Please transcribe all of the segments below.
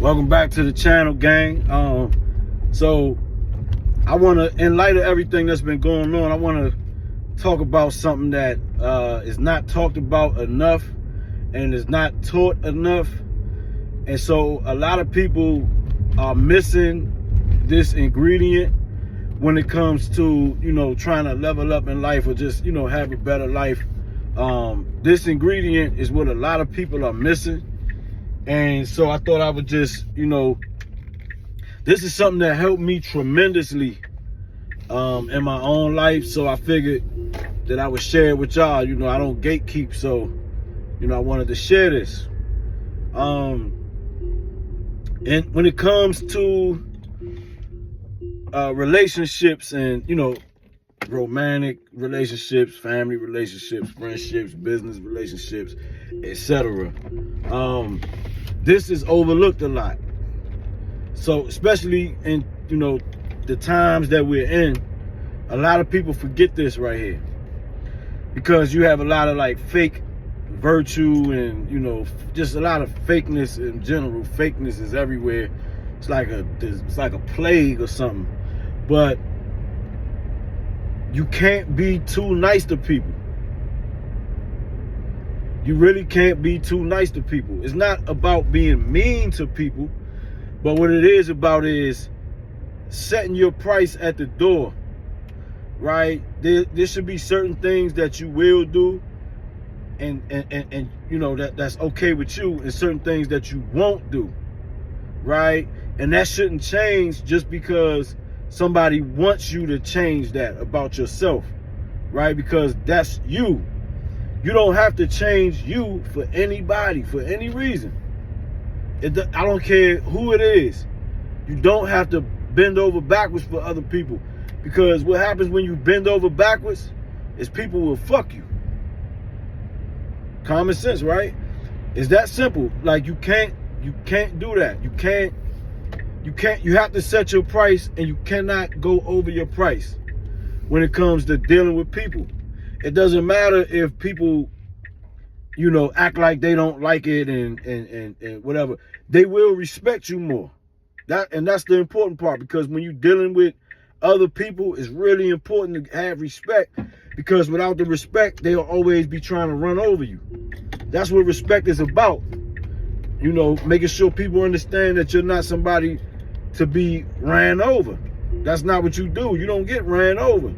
Welcome back to the channel, gang. So I want to, in light of everything that's been going on, I want to talk about something that is not talked about enough and is not taught enough. And so a lot of people are missing this ingredient when it comes to, trying to level up in life or just, have a better life. This ingredient is what a lot of people are missing. And so I thought I would just, this is something that helped me tremendously in my own life. So I figured that I would share it with y'all. I don't gatekeep, so, I wanted to share this. And when it comes to relationships and, romantic relationships, family relationships, friendships, business relationships, etc. This is overlooked a lot. So especially in, the times that we're in, a lot of people forget this right here. Because you have a lot of like fake virtue and, just a lot of fakeness in general. Fakeness is everywhere. It's like a plague or something. But you can't be too nice to people. You really can't be too nice to people. It's not about being mean to people, but what it is about is setting your price at the door, right? There should be certain things that you will do and that's okay with you, and certain things that you won't do, right? And that shouldn't change just because somebody wants you to change that about yourself, right? Because that's you. You don't have to change you for anybody, for any reason. I don't care who it is. You don't have to bend over backwards for other people, because what happens when you bend over backwards is people will fuck you. Common sense, right? It's that simple. Like you can't do that. You have to set your price, and you cannot go over your price when it comes to dealing with people. It doesn't matter if people, act like they don't like it and whatever. They will respect you more. That's the important part, because when you're dealing with other people, it's really important to have respect, because without the respect, they'll always be trying to run over you. That's what respect is about. Making sure people understand that you're not somebody to be ran over. That's not what you do. You don't get ran over.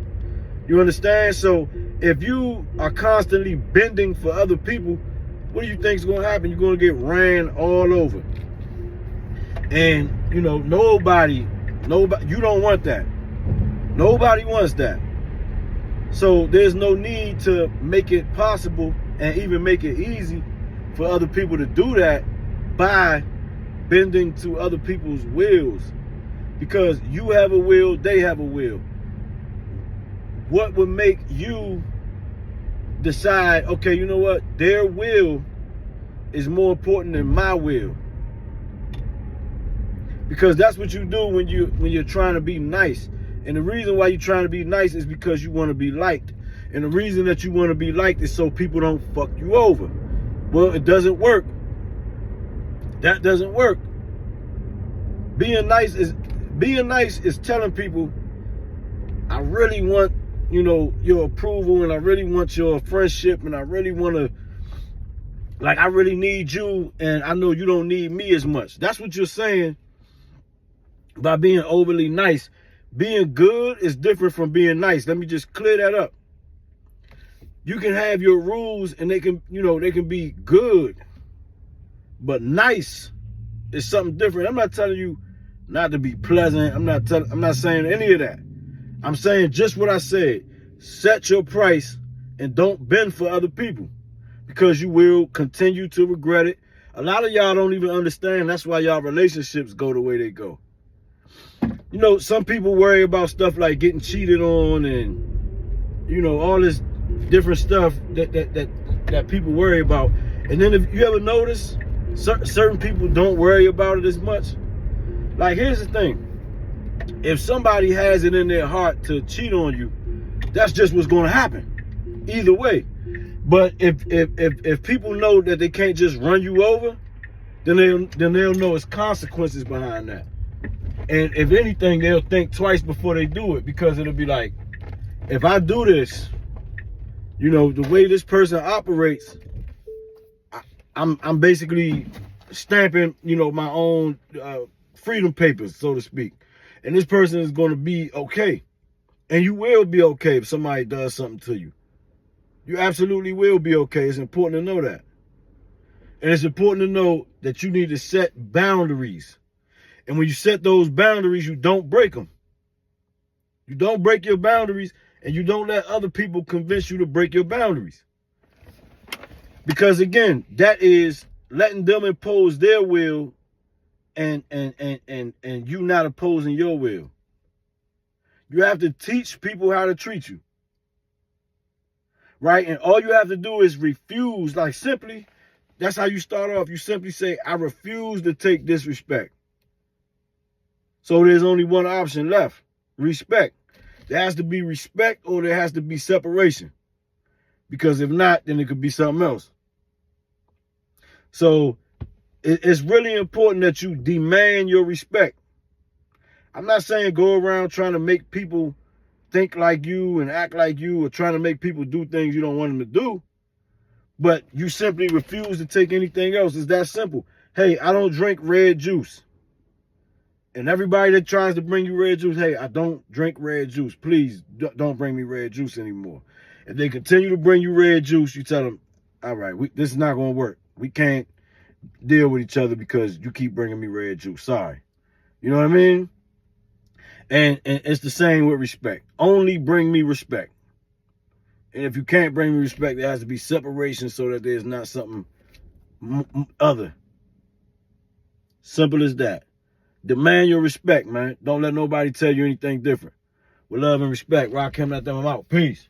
You understand? So if you are constantly bending for other people, what do you think is going to happen? You're going to get ran all over. And, nobody, you don't want that. Nobody wants that. So there's no need to make it possible and even make it easy for other people to do that by bending to other people's wills. Because you have a will, they have a will. What would make you decide, okay, you know what? Their will is more important than my will. Because that's what you do when you're trying to be nice. And the reason why you're trying to be nice is because you want to be liked. And the reason that you want to be liked is so people don't fuck you over. Well, it doesn't work. That doesn't work. Being nice is telling people, I really want, your approval, and I really want your friendship, and I really want to, I really need you, and I know you don't need me as much. That's what you're saying by being overly nice. Being good is different from being nice. Let me just clear that up. You can have your rules, and they can, they can be good, but nice is something different. I'm not telling you not to be pleasant. I'm not saying any of that. I'm saying just what I said. Set your price and don't bend for other people, because you will continue to regret it. A lot of y'all don't even understand. That's why y'all relationships go the way they go. Some people worry about stuff like getting cheated on and, all this different stuff that people worry about. And then if you ever notice, certain people don't worry about it as much. Like, here's the thing. If somebody has it in their heart to cheat on you, that's just what's going to happen. Either way. But if people know that they can't just run you over, then they'll know it's consequences behind that. And if anything, they'll think twice before they do it, because it'll be like, if I do this, you know, the way this person operates, I'm basically stamping, you know, my own freedom papers, so to speak. And this person is going to be okay. And you will be okay if somebody does something to you. You absolutely will be okay. It's important to know that. And it's important to know that you need to set boundaries. And when you set those boundaries, you don't break them. You don't break your boundaries, and you don't let other people convince you to break your boundaries. Because again, that is letting them impose their will and you not opposing your will. You have to teach people how to treat you. Right? And all you have to do is refuse, like simply, that's how you start off. You simply say, I refuse to take disrespect. So there's only one option left, respect. There has to be respect, or there has to be separation. Because if not, then it could be something else. So it's really important that you demand your respect. I'm not saying go around trying to make people think like you and act like you, or trying to make people do things you don't want them to do. But you simply refuse to take anything else. It's that simple. Hey, I don't drink red juice. And everybody that tries to bring you red juice, hey, I don't drink red juice. Please don't bring me red juice anymore. If they continue to bring you red juice, you tell them, all right, this is not going to work. We can't deal with each other because you keep bringing me red juice. Sorry. You know what I mean? And it's the same with respect. Only bring me respect. And if you can't bring me respect, there has to be separation so that there's not something other. Simple as that. Demand your respect, man. Don't let nobody tell you anything different. With love and respect, Rakim, let them out. Peace.